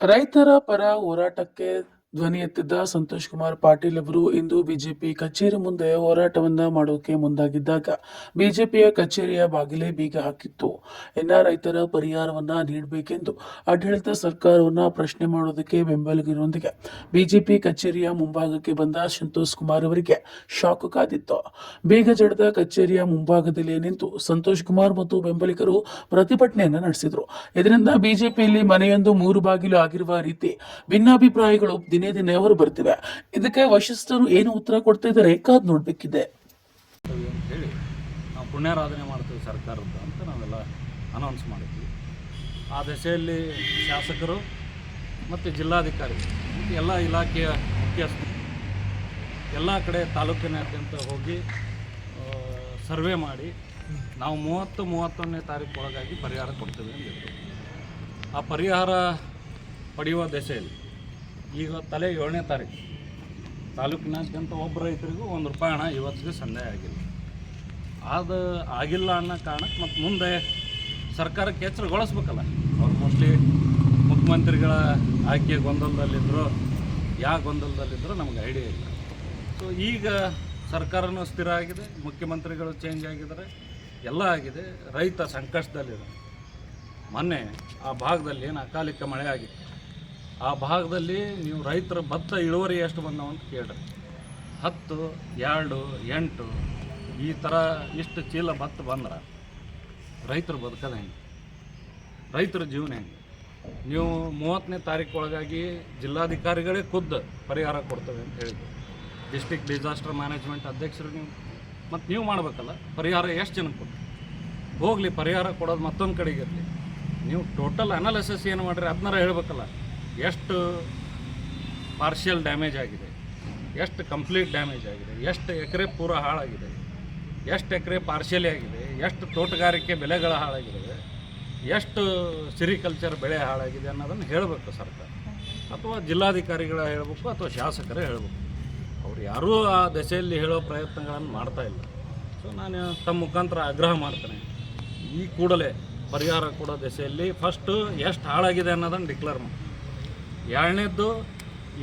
ರೈತರ ಪರ ಹೋರಾಟಕ್ಕೆ ಧ್ವನಿ ಎತ್ತಿದ್ದ ಸಂತೋಷ್ ಕುಮಾರ್ ಪಾಟೀಲ್ ಅವರು ಇಂದು ಬಿಜೆಪಿ ಕಚೇರಿ ಮುಂದೆ ಹೋರಾಟವನ್ನ ಮಾಡೋಕೆ ಮುಂದಾಗಿದ್ದಾಗ ಬಿಜೆಪಿಯ ಕಚೇರಿಯ ಬಾಗಿಲೇ ಬೀಗ ಹಾಕಿತ್ತು. ಇನ್ನ ರೈತರ ಪರಿಹಾರವನ್ನ ನೀಡಬೇಕೆಂದು ಆಡಳಿತ ಸರ್ಕಾರವನ್ನ ಪ್ರಶ್ನೆ ಮಾಡೋದಕ್ಕೆ ಬೆಂಬಲಿಗರೊಂದಿಗೆ ಬಿಜೆಪಿ ಕಚೇರಿಯ ಮುಂಭಾಗಕ್ಕೆ ಬಂದ ಸಂತೋಷ್ ಕುಮಾರ್ ಅವರಿಗೆ ಶಾಕ್ ಕಾದಿತ್ತು. ಬೀಗ ಜಡದ ಕಚೇರಿಯ ಮುಂಭಾಗದಲ್ಲಿ ನಿಂತು ಸಂತೋಷ್ ಕುಮಾರ್ ಮತ್ತು ಬೆಂಬಲಿಗರು ಪ್ರತಿಭಟನೆಯನ್ನ ನಡೆಸಿದ್ರು. ಇದರಿಂದ ಬಿಜೆಪಿಯಲ್ಲಿ ಮನೆಯೊಂದು ಮೂರು ಬಾಗಿಲು ಆಗಿರುವ ರೀತಿ ಭಿನ್ನಾಭಿಪ್ರಾಯಗಳು ದಿನೇ ದಿನೇ ಹೊರ ಬರ್ತಿವೆ. ಇದಕ್ಕೆ ವರಿಷ್ಠರು ಏನು ಉತ್ತರ ಕೊಡ್ತಾ ಇದ್ದಾರೆ ಕಾದ್ ನೋಡ್ಬೇಕಿದೆ ಅಂತ ಹೇಳಿ ನಾವು ಪುಣ್ಯಾರಾಧನೆ ಮಾಡ್ತೀವಿ ಸರ್ಕಾರದ್ದು ಅಂತ ನಾವೆಲ್ಲ ಅನೌನ್ಸ್ ಮಾಡಿದ್ವಿ. ಆ ದಶೆಯಲ್ಲಿ ಶಾಸಕರು ಮತ್ತು ಜಿಲ್ಲಾಧಿಕಾರಿ ಮತ್ತು ಎಲ್ಲ ಇಲಾಖೆಯ ಮುಖ್ಯಸ್ಥರು ಎಲ್ಲ ಕಡೆ ತಾಲೂಕಿನಾದ್ಯಂತ ಹೋಗಿ ಸರ್ವೆ ಮಾಡಿ ನಾವು 30-31ನೇ ತಾರೀಕು ಒಳಗಾಗಿ ಪರಿಹಾರ ಕೊಡ್ತೀವಿ ಅಂದಿದ್ರು. ಆ ಪರಿಹಾರ ಪಡೆಯುವ ದಶೆಯಲ್ಲಿ ಈಗ ತಲೆ 7ನೇ ತಾರೀಕು ತಾಲೂಕಿನಾದ್ಯಂತ ಒಬ್ಬ ರೈತರಿಗೂ ₹1 ಹಣ ಇವತ್ತಿಗೆ ಸಂದಾಯ ಆಗಿಲ್ಲ. ಅದು ಆಗಿಲ್ಲ ಅನ್ನೋ ಕಾರಣಕ್ಕೆ ಮತ್ತು ಮುಂದೆ ಸರ್ಕಾರಕ್ಕೆ ಎಚ್ಚರಗೊಳಿಸ್ಬೇಕಲ್ಲ. ಅವ್ರು ಮೋಸ್ಟ್ಲಿ ಮುಖ್ಯಮಂತ್ರಿಗಳ ಆಯ್ಕೆ ಗೊಂದಲದಲ್ಲಿದ್ದರು, ಯಾವ ಗೊಂದಲದಲ್ಲಿದ್ದರೂ ನಮಗೆ ಐಡಿಯಾ ಇಲ್ಲ. ಸೊ ಈಗ ಸರ್ಕಾರನೂ ಸ್ಥಿರ ಆಗಿದೆ, ಮುಖ್ಯಮಂತ್ರಿಗಳು ಚೇಂಜ್ ಆಗಿದ್ದಾರೆ, ಎಲ್ಲ ಆಗಿದೆ. ರೈತ ಸಂಕಷ್ಟದಲ್ಲಿದೆ. ಮೊನ್ನೆ ಆ ಭಾಗದಲ್ಲಿ ಏನು ಅಕಾಲಿಕ ಮಳೆ ಆಗಿತ್ತು, ಆ ಭಾಗದಲ್ಲಿ ನೀವು ರೈತರ ಭತ್ತ ಇಳುವರಿ ಎಷ್ಟು ಬಂದವು ಅಂತ ಕೇಳ್ರಿ. 10, 2, 8 ಈ ಥರ ಇಷ್ಟು ಚೀಲ ಭತ್ತ ಬಂದ್ರೆ ರೈತರು ಬದುಕೋದು ಹೆಂಗೆ? ರೈತರ ಜೀವನ ಹೆಂಗೆ? ನೀವು 30ನೇ ತಾರೀಕು ಒಳಗಾಗಿ ಜಿಲ್ಲಾಧಿಕಾರಿಗಳೇ ಖುದ್ದು ಪರಿಹಾರ ಕೊಡ್ತೇವೆ ಅಂತ ಹೇಳಿದ್ರು. ಡಿಸ್ಟ್ರಿಕ್ಟ್ ಡಿಸಾಸ್ಟರ್ ಮ್ಯಾನೇಜ್ಮೆಂಟ್ ಅಧ್ಯಕ್ಷರು ನೀವು ಮತ್ತು ನೀವು ಮಾಡಬೇಕಲ್ಲ. ಪರಿಹಾರ ಎಷ್ಟು ಜನಕ್ಕೆ ಕೊಟ್ಟು ಹೋಗಲಿ, ಪರಿಹಾರ ಕೊಡೋದು ಮತ್ತೊಂದು ಕಡೆಗೆ ಇರಲಿ. ನೀವು ಟೋಟಲ್ ಅನಾಲಿಸಿಸ್ ಏನು ಮಾಡಿರಿ ಅದನ್ನಾರ ಹೇಳಬೇಕಲ್ಲ. ಎಷ್ಟು ಪಾರ್ಷಿಯಲ್ ಡ್ಯಾಮೇಜ್ ಆಗಿದೆ, ಎಷ್ಟು ಕಂಪ್ಲೀಟ್ ಡ್ಯಾಮೇಜ್ ಆಗಿದೆ, ಎಷ್ಟು ಎಕರೆ ಪೂರ ಹಾಳಾಗಿದೆ, ಎಷ್ಟು ಎಕರೆ ಪಾರ್ಷಿಯಲಿ ಆಗಿದೆ, ಎಷ್ಟು ತೋಟಗಾರಿಕೆ ಬೆಳೆಗಳ ಹಾಳಾಗಿದ್ದಾವೆ, ಎಷ್ಟು ಸಿರಿಕಲ್ಚರ್ ಬೆಳೆ ಹಾಳಾಗಿದೆ ಅನ್ನೋದನ್ನು ಹೇಳಬೇಕು ಸರ್ಕಾರ, ಅಥವಾ ಜಿಲ್ಲಾಧಿಕಾರಿಗಳ ಹೇಳಬೇಕು, ಅಥವಾ ಶಾಸಕರೇ ಹೇಳಬೇಕು. ಅವ್ರು ಯಾರೂ ಆ ದಶೆಯಲ್ಲಿ ಹೇಳೋ ಪ್ರಯತ್ನಗಳನ್ನು ಮಾಡ್ತಾಯಿಲ್ಲ. ಸೊ ನಾನು ತಮ್ಮ ಮುಖಾಂತರ ಆಗ್ರಹ ಮಾಡ್ತೇನೆ, ಈ ಕೂಡಲೇ ಪರಿಹಾರ ಕೊಡೋ ದಶೆಯಲ್ಲಿ ಫಸ್ಟು ಎಷ್ಟು ಹಾಳಾಗಿದೆ ಅನ್ನೋದನ್ನು ಡಿಕ್ಲೇರ್ ಮಾಡಿ. 2ನೇದ್ದು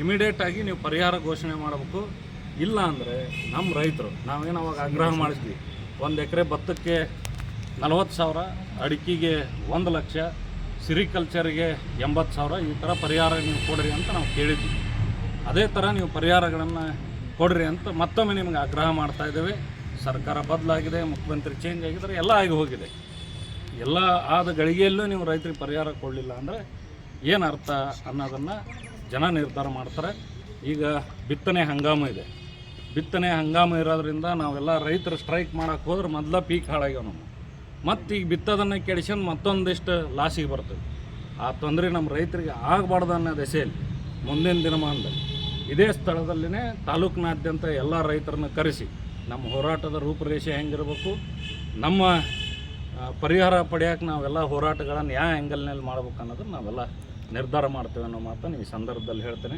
ಇಮಿಡಿಯೇಟಾಗಿ ನೀವು ಪರಿಹಾರ ಘೋಷಣೆ ಮಾಡಬೇಕು. ಇಲ್ಲ ಅಂದರೆ ನಮ್ಮ ರೈತರು ನಾವೇನು ಅವಾಗ ಆಗ್ರಹ ಮಾಡಿದ್ವಿ, 1 ಎಕರೆ ಭತ್ತಕ್ಕೆ 40,000, ಅಡಿಕೆಗೆ 1 ಲಕ್ಷ, ಸಿರಿಕಲ್ಚರ್ಗೆ 80,000 ಈ ಥರ ಪರಿಹಾರ ನೀವು ಕೊಡ್ರಿ ಅಂತ ನಾವು ಕೇಳಿದ್ವಿ. ಅದೇ ಥರ ನೀವು ಪರಿಹಾರಗಳನ್ನು ಕೊಡ್ರಿ ಅಂತ ಮತ್ತೊಮ್ಮೆ ನಿಮ್ಗೆ ಆಗ್ರಹ ಮಾಡ್ತಾಯಿದ್ದೇವೆ. ಸರ್ಕಾರ ಬದಲಾಗಿದೆ, ಮುಖ್ಯಮಂತ್ರಿ ಚೇಂಜ್ ಆಗಿದ್ದಾರೆ, ಎಲ್ಲ ಆಗಿ ಹೋಗಿದೆ. ಎಲ್ಲ ಆದ ಗಳಿಗೆಯಲ್ಲೂ ನೀವು ರೈತರಿಗೆ ಪರಿಹಾರ ಕೊಡಲಿಲ್ಲ ಅಂದರೆ ಏನು ಅರ್ಥ ಅನ್ನೋದನ್ನು ಜನ ನಿರ್ಧಾರ ಮಾಡ್ತಾರೆ. ಈಗ ಬಿತ್ತನೆ ಹಂಗಾಮ ಇದೆ. ಬಿತ್ತನೆ ಹಂಗಾಮ ಇರೋದ್ರಿಂದ ನಾವೆಲ್ಲ ರೈತರು ಸ್ಟ್ರೈಕ್ ಮಾಡೋಕ್ಕೆ ಹೋದ್ರೆ ಮೊದಲ ಪೀಕ್ ಹಾಳಾಗ್ಯಾವ ನಮ್ಮ. ಮತ್ತು ಈಗ ಬಿತ್ತೋದನ್ನು ಕೆಡಿಸ್ಕೊಂಡು ಮತ್ತೊಂದಿಷ್ಟು ಲಾಸಿಗೆ ಬರ್ತದೆ. ಆ ತೊಂದರೆ ನಮ್ಮ ರೈತರಿಗೆ ಆಗಬಾರ್ದು ಅನ್ನೋ ದೆಸೆಯಲ್ಲಿ ಮುಂದಿನ ದಿನಮಾನದಲ್ಲಿ ಇದೇ ಸ್ಥಳದಲ್ಲಿನೇ ತಾಲೂಕಿನಾದ್ಯಂತ ಎಲ್ಲ ರೈತರನ್ನ ಕರೆಸಿ ನಮ್ಮ ಹೋರಾಟದ ರೂಪುರೇಷೆ ಹೆಂಗಿರಬೇಕು, ನಮ್ಮ ಪರಿಹಾರ ಪಡೆಯೋಕೆ ನಾವೆಲ್ಲ ಹೋರಾಟಗಳನ್ನು ಯಾವ ಆ್ಯಂಗಲ್ನಲ್ಲಿ ಮಾಡ್ಬೇಕು ಅನ್ನೋದನ್ನು ನಾವೆಲ್ಲ ನಿರ್ಧಾರ ಮಾಡ್ತೇವೆ ಅನ್ನೋ ಮಾತನ್ನು ಈ ಸಂದರ್ಭದಲ್ಲಿ ಹೇಳ್ತೇನೆ.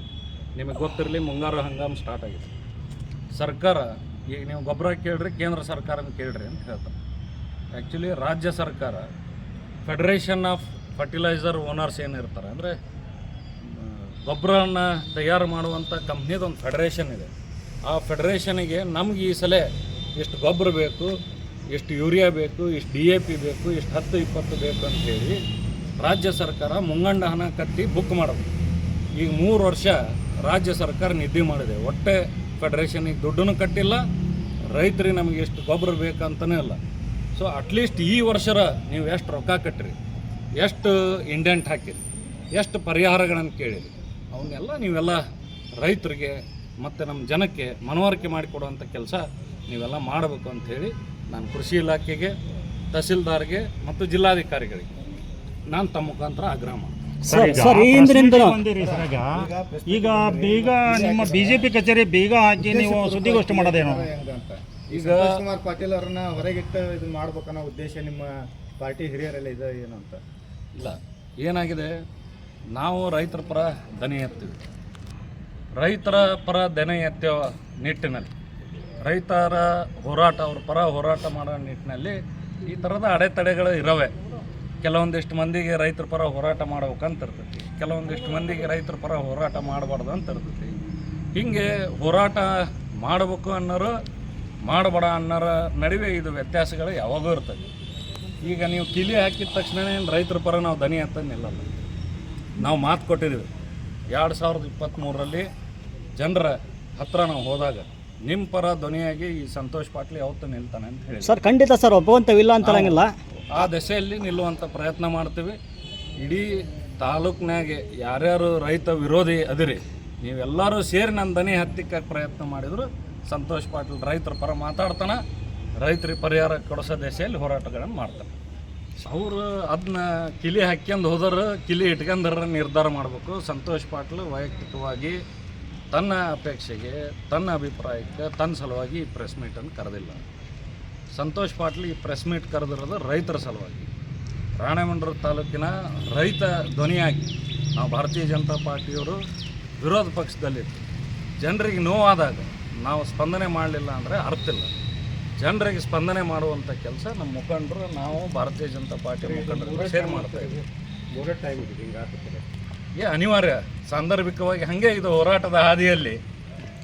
ನಿಮಗೆ ಗೊತ್ತಿರಲಿ, ಮುಂಗಾರು ಹಂಗಾಮ ಸ್ಟಾರ್ಟ್ ಆಗಿದೆ. ಸರ್ಕಾರ ಈಗ ನೀವು ಗೊಬ್ಬರ ಕೇಳ್ರಿ, ಕೇಂದ್ರ ಸರ್ಕಾರನ ಕೇಳ್ರಿ ಅಂತ ಹೇಳ್ತಾರೆ. ಆ್ಯಕ್ಚುಲಿ ರಾಜ್ಯ ಸರ್ಕಾರ ಫೆಡರೇಷನ್ ಆಫ್ ಫರ್ಟಿಲೈಸರ್ ಓನರ್ಸ್ ಏನಿರ್ತಾರೆ, ಅಂದರೆ ಗೊಬ್ಬರವನ್ನು ತಯಾರು ಮಾಡುವಂಥ ಕಂಪ್ನಿದೊಂದು ಫೆಡರೇಷನ್ ಇದೆ. ಆ ಫೆಡರೇಷನಿಗೆ ನಮ್ಗೆ ಈ ಸಲ ಎಷ್ಟು ಗೊಬ್ಬರ ಬೇಕು, ಎಷ್ಟು ಯೂರಿಯಾ ಬೇಕು, ಎಷ್ಟು DAP ಬೇಕು, ಎಷ್ಟು 10-20 ಬೇಕು ಅಂಥೇಳಿ ರಾಜ್ಯ ಸರ್ಕಾರ ಮುಂಗಂಡ ಹಣ ಕಟ್ಟಿ ಬುಕ್ ಮಾಡಬೇಕು. ಈಗ 3 ವರ್ಷ ರಾಜ್ಯ ಸರ್ಕಾರ ನಿದ್ದೆ ಮಾಡಿದೆ. ಒಟ್ಟೆ ಫೆಡರೇಷನಿಗೆ ದುಡ್ಡನ್ನು ಕಟ್ಟಿಲ್ಲ, ರೈತರಿಗೆ ನಮಗೆ ಎಷ್ಟು ಗೊಬ್ಬರ ಬೇಕಂತಲೇ ಇಲ್ಲ. ಸೊ ಅಟ್ಲೀಸ್ಟ್ ಈ ವರ್ಷರ ನೀವು ಎಷ್ಟು ರೊಕ್ಕ ಕಟ್ಟಿರಿ, ಎಷ್ಟು ಇಂಡೆಂಟ್ ಹಾಕಿರಿ, ಎಷ್ಟು ಪರಿಹಾರಗಳನ್ನು ಕೇಳಿರಿ, ಅವನ್ನೆಲ್ಲ ನೀವೆಲ್ಲ ರೈತರಿಗೆ ಮತ್ತು ನಮ್ಮ ಜನಕ್ಕೆ ಮನವರಿಕೆ ಮಾಡಿಕೊಡುವಂಥ ಕೆಲಸ ನೀವೆಲ್ಲ ಮಾಡಬೇಕು ಅಂಥೇಳಿ ನಾನು ಕೃಷಿ ಇಲಾಖೆಗೆ, ತಹಸೀಲ್ದಾರ್ಗೆ ಮತ್ತು ಜಿಲ್ಲಾಧಿಕಾರಿಗಳಿಗೆ ನಾನು ತಮ್ಮ ಮುಖಾಂತರ ಆಗ್ರಹ ಮಾಡ್ತೀನಿ. ಈಗ ಬೀಗ ನಿಮ್ಮ BJP ಕಚೇರಿ ಬೀಗ ಹಾಕಿ ನೀವು ಸುದ್ದಿಗೋಷ್ಠಿ ಮಾಡೋದೇನು? ಈಗ ಕುಮಾರ್ ಪಾಟೀಲ್ ಅವ್ರನ್ನ ಹೊರಗಿಟ್ಟು ಇದು ಮಾಡ್ಬೇಕನ್ನೋ ಉದ್ದೇಶ ನಿಮ್ಮ ಪಾರ್ಟಿ ಹಿರಿಯರೆಲ್ಲ ಇದೆ ಏನು ಅಂತ? ಇಲ್ಲ, ಏನಾಗಿದೆ, ನಾವು ರೈತರ ಪರ ದನಿ ಎತ್ತೀವಿ. ರೈತರ ಪರ ದನಿ ಎತ್ತೋ ನಿಟ್ಟಿನಲ್ಲಿ, ರೈತರ ಹೋರಾಟ, ಅವ್ರ ಪರ ಹೋರಾಟ ಮಾಡೋ ನಿಟ್ಟಿನಲ್ಲಿ ಈ ಥರದ ಅಡೆತಡೆಗಳು ಇರವೆ. ಕೆಲವೊಂದಿಷ್ಟು ಮಂದಿಗೆ ರೈತರ ಪರ ಹೋರಾಟ ಮಾಡ್ಬೇಕಂತ ಇರ್ತೈತಿ, ಕೆಲವೊಂದಿಷ್ಟು ಮಂದಿಗೆ ರೈತರ ಪರ ಹೋರಾಟ ಮಾಡಬಾರ್ದು ಅಂತ ಇರ್ತೈತಿ. ಹೀಗೆ ಹೋರಾಟ ಮಾಡಬೇಕು ಅನ್ನೋರು ಮಾಡಬೇಡ ಅನ್ನೋರ ನಡುವೆ ಇದು ವ್ಯತ್ಯಾಸಗಳು ಯಾವಾಗೂ ಇರ್ತದೆ. ಈಗ ನೀವು ಕಿಲಿ ಹಾಕಿದ ತಕ್ಷಣ ರೈತರ ಪರ ನಾವು ದನಿ ಅಂತ ನಿಲ್ಲಲ್ಲ. ನಾವು ಮಾತು ಕೊಟ್ಟಿದ್ದೀವಿ 2023ರಲ್ಲಿ ಜನರ ಹತ್ರ ನಾವು ಹೋದಾಗ ನಿಮ್ಮ ಪರ ಧ್ವನಿಯಾಗಿ ಈ ಸಂತೋಷ್ ಪಾಟೀಲ್ ಯಾವತ್ತೂ ನಿಲ್ತಾನೆ ಅಂತ ಹೇಳಿ ಸರ್ ಖಂಡಿತ ಸರ್ ಒಪ್ಪುವಂಥವಿಲ್ಲ ಅಂತ ಹೇಳಂಗಿಲ್ಲ. ಆ ದೆಸೆಯಲ್ಲಿ ನಿಲ್ಲುವಂಥ ಪ್ರಯತ್ನ ಮಾಡ್ತೀವಿ. ಇಡೀ ತಾಲೂಕಿನಾಗೆ ಯಾರ್ಯಾರು ರೈತ ವಿರೋಧಿ ಅದಿರಿ ನೀವೆಲ್ಲರೂ ಸೇರಿ ನನ್ನ ದನಿ ಹತ್ತಿಕ್ಕಕ್ಕೆ ಪ್ರಯತ್ನ ಮಾಡಿದ್ರು ಸಂತೋಷ್ ಪಾಟೀಲ್ ರೈತರ ಪರ ಮಾತಾಡ್ತಾನೆ, ರೈತರಿಗೆ ಪರಿಹಾರ ಕೊಡಿಸೋ ದೆಸೆಯಲ್ಲಿ ಹೋರಾಟಗಳನ್ನು ಮಾಡ್ತಾರೆ. ಅವರು ಅದನ್ನ ಕಿಲಿ ಹಾಕ್ಯಂದು ಹೋದ್ರೆ ಕಿಲಿ ಇಟ್ಕೊಂಡ್ರೆ ನಿರ್ಧಾರ ಮಾಡಬೇಕು. ಸಂತೋಷ್ ಪಾಟೀಲ್ ವೈಯಕ್ತಿಕವಾಗಿ ತನ್ನ ಅಪೇಕ್ಷೆಗೆ, ತನ್ನ ಅಭಿಪ್ರಾಯಕ್ಕೆ, ತನ್ನ ಸಲುವಾಗಿ ಈ ಪ್ರೆಸ್ ಮೀಟನ್ನು ಕರೆದಿಲ್ಲ. ಸಂತೋಷ್ ಪಾಟೀಲ್ ಈ ಪ್ರೆಸ್ ಮೀಟ್ ಕರೆದಿರೋದು ರೈತರ ಸಲುವಾಗಿ. ರಾಣೆಬೆನ್ನೂರು ತಾಲೂಕಿನ ರೈತ ಧ್ವನಿಯಾಗಿ ನಾವು ಭಾರತೀಯ ಜನತಾ ಪಾರ್ಟಿಯವರು ವಿರೋಧ ಪಕ್ಷದಲ್ಲಿತ್ತು. ಜನರಿಗೆ ನೋವಾದಾಗ ನಾವು ಸ್ಪಂದನೆ ಮಾಡಲಿಲ್ಲ ಅಂದರೆ ಅರ್ಥ ಇಲ್ಲ. ಜನರಿಗೆ ಸ್ಪಂದನೆ ಮಾಡುವಂಥ ಕೆಲಸ ನಮ್ಮ ಮುಖಂಡರು, ನಾವು ಭಾರತೀಯ ಜನತಾ ಪಾರ್ಟಿ ಮುಖಂಡರು ಸೇರಿ ಮಾಡ್ತಾಯಿದ್ವಿ. ಅನಿವಾರ್ಯ, ಸಾಂದರ್ಭಿಕವಾಗಿ ಹಾಗೆ ಇದು ಹೋರಾಟದ ಹಾದಿಯಲ್ಲಿ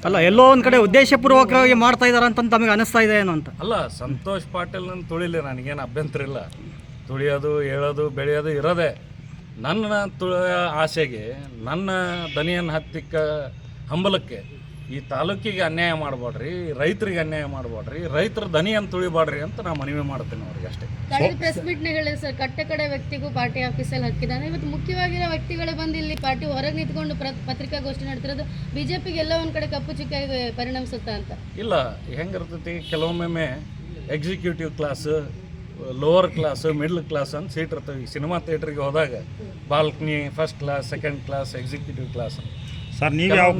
ಅಲ್ಲ, ಎಲ್ಲೋ ಒಂದು ಕಡೆ ಉದ್ದೇಶಪೂರ್ವಕವಾಗಿ ಮಾಡ್ತಾ ಇದ್ದಾರೆ ಅಂತ ತಮಗೆ ಅನಿಸ್ತಾ ಇದೆ ಏನೋ ಅಂತ. ಅಲ್ಲ, ಸಂತೋಷ್ ಪಾಟೀಲ್ನ ತುಳಿಲಿ, ನನಗೇನು ಅಭ್ಯಂತರ ಇಲ್ಲ. ತುಳಿಯೋದು, ಹೇಳೋದು, ಬೆಳೆಯೋದು ಇರೋದೇ. ನನ್ನ ಆಸೆಗೆ, ನನ್ನ ದನಿಯನ್ನು ಹತ್ತಿಕ್ಕ ಹಂಬಲಕ್ಕೆ ಈ ತಾಲೂಕಿಗೆ ಅನ್ಯಾಯ ಮಾಡಬೇಡ್ರಿ, ರೈತರಿಗೆ ಅನ್ಯಾಯ ಮಾಡಬೇಡ್ರಿ, ರೈತರ ದನಿಯನ್ನು ತುಳಿಬಾಡ್ರಿ ಅಂತ ನಾನು ಮನವಿ ಮಾಡ್ತೀನಿ ಅವ್ರಿಗೆ ಅಷ್ಟೇ. ಕಳೆದ ಪ್ರೆಸ್ ಮೀಟ್ನ ಹೇಳಿದ್ರು ಸರ್, ಕಟ್ಟ ಕಡೆ ವ್ಯಕ್ತಿಗೂ ಪಾರ್ಟಿ ಆಫೀಸಲ್ಲಿ ಹಕ್ಕಿದ್ದಾನೆ. ಇವತ್ತು ಮುಖ್ಯವಾಗಿರೋ ವ್ಯಕ್ತಿಗಳೇ ಬಂದು ಇಲ್ಲಿ ಪಾರ್ಟಿ ಹೊರಗೆ ನಿಂತ್ಕೊಂಡು ಪತ್ರಿಕಾಗೋಷ್ಠಿ ನಡೆತಿರೋದು ಬಿಜೆಪಿಗೆ ಎಲ್ಲ ಒಂದು ಕಡೆ ಕಪ್ಪು ಚುಕ್ಕಾಗಿ ಪರಿಣಮಿಸುತ್ತಾ ಅಂತ. ಇಲ್ಲ, ಹೆಂಗಿರ್ತೈತಿ, ಕೆಲವೊಮ್ಮೆ executive class, lower class, middle class ಅಂತ ಸೀಟ್ ಇರ್ತವೆ. ಈ ಸಿನಿಮಾ ಥಿಯೇಟ್ರಿಗೆ ಹೋದಾಗ balcony, first class, second class, executive class. Sir ನೀವು ಯಾವ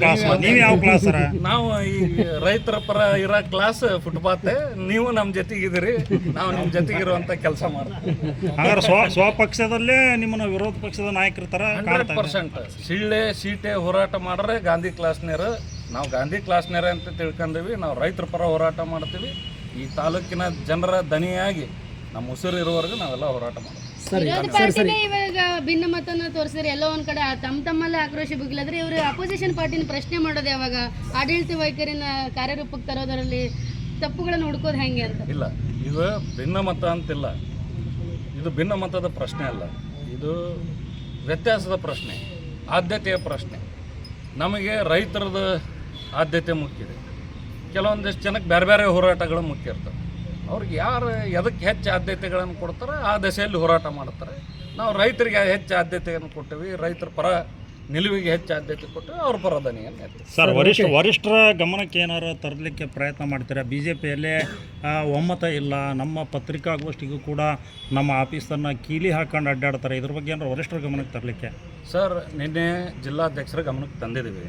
ಕ್ಲಾಸ್ ಸರ್? ನಾವು ಈ ರೈತರ ಪರ ಇರೋ ಕ್ಲಾಸ್ ಫುಟ್ಪಾತ್. ನೀವು ನಮ್ಮ ಜೊತೆಗಿದ್ದೀರಿ, ನಾವು ನಿಮ್ಮ ಜೊತೆಗಿರುವಂಥ ಕೆಲಸ ಮಾಡ್ತೀವಿ. ಹಾಗಾದ್ರೆ ಸ್ವಪಕ್ಷದಲ್ಲೇ ನಿಮ್ಮನ್ನು ವಿರೋಧ ಪಕ್ಷದ ನಾಯಕರ ಥರ 100% ಸಿಳ್ಳೆ ಸೀಟೆ ಹೋರಾಟ ಮಾಡ್ರೆ ಗಾಂಧಿ ಕ್ಲಾಸ್ನೇರು. ನಾವು ಗಾಂಧಿ ಕ್ಲಾಸ್ನೇರ ಅಂತ ತಿಳ್ಕೊಂಡೀವಿ. ನಾವು ರೈತರ ಪರ ಹೋರಾಟ ಮಾಡ್ತೀವಿ. ಈ ತಾಲೂಕಿನ ಜನರ ದನಿಯಾಗಿ ನಮ್ಮ ಉಸಿರು ಇರುವವರೆಗೂ ನಾವೆಲ್ಲ ಹೋರಾಟ ಮಾಡ್ತೀವಿ. ವಿರೋಧ ಪಾರ್ಟಿನೇ ಇವಾಗ ಭಿನ್ನ ಮತನ ತೋರಿಸಿದ್ರೆ ಎಲ್ಲ ಒಂದ್ ಕಡೆ ತಮ್ಮಲ್ಲೇ ಆಕ್ರೋಶ ಬಿಗಿಲಾದ್ರೆ ಇವರು ಅಪೋಸಿಷನ್ ಪಾರ್ಟಿನ ಪ್ರಶ್ನೆ ಮಾಡೋದು ಯಾವಾಗ? ಆಡಳಿತ ವೈಖರಿನ ಕಾರ್ಯರೂಪಕ್ಕೆ ತರೋದರಲ್ಲಿ ತಪ್ಪುಗಳನ್ನು ಹುಡ್ಕೋದು ಹೆಂಗೆ ಅಂತ. ಇಲ್ಲ, ಇದು ಭಿನ್ನ ಮತ ಅಂತಿಲ್ಲ. ಇದು ಭಿನ್ನ ಮತದ ಪ್ರಶ್ನೆ ಅಲ್ಲ, ಇದು ವ್ಯತ್ಯಾಸದ ಪ್ರಶ್ನೆ, ಆದ್ಯತೆಯ ಪ್ರಶ್ನೆ. ನಮಗೆ ರೈತರದ ಆದ್ಯತೆ ಮುಖ್ಯ ಇದೆ. ಕೆಲವೊಂದಿಷ್ಟು ಜನಕ್ಕೆ ಬೇರೆ ಬೇರೆ ಹೋರಾಟಗಳು ಮುಖ್ಯ ಇರ್ತವೆ. ಅವ್ರಿಗೆ ಯಾರು ಎದಕ್ಕೆ ಹೆಚ್ಚು ಆದ್ಯತೆಗಳನ್ನು ಕೊಡ್ತಾರೆ ಆ ದಶೆಯಲ್ಲಿ ಹೋರಾಟ ಮಾಡ್ತಾರೆ. ನಾವು ರೈತರಿಗೆ ಹೆಚ್ಚು ಆದ್ಯತೆಯನ್ನು ಕೊಟ್ಟಿವಿ, ರೈತರ ಪರ ನಿಲುವಿಗೆ ಹೆಚ್ಚು ಆದ್ಯತೆ ಕೊಟ್ಟು ಅವ್ರ ಪರ ದನಿಯನ್ನು ಎತ್ತೀವಿ. ಸರ್, ವರಿಷ್ಠರ ಗಮನಕ್ಕೆ ಏನಾರು ತರಲಿಕ್ಕೆ ಪ್ರಯತ್ನ ಮಾಡ್ತೀರಾ? ಬಿ ಜೆ ಪಿಯಲ್ಲೇ ಒಮ್ಮತ ಇಲ್ಲ, ನಮ್ಮ ಪತ್ರಿಕಾಗೋಷ್ಠಿಗೂ ಕೂಡ ನಮ್ಮ ಆಫೀಸನ್ನು ಕೀಲಿ ಹಾಕೊಂಡು ಅಡ್ಡಾಡ್ತಾರೆ. ಇದ್ರ ಬಗ್ಗೆ ಏನಾರು ವರಿಷ್ಠರ ಗಮನಕ್ಕೆ ತರಲಿಕ್ಕೆ? ಸರ್, ನಿನ್ನೆ ಜಿಲ್ಲಾಧ್ಯಕ್ಷರ ಗಮನಕ್ಕೆ ತಂದಿದ್ದೀವಿ.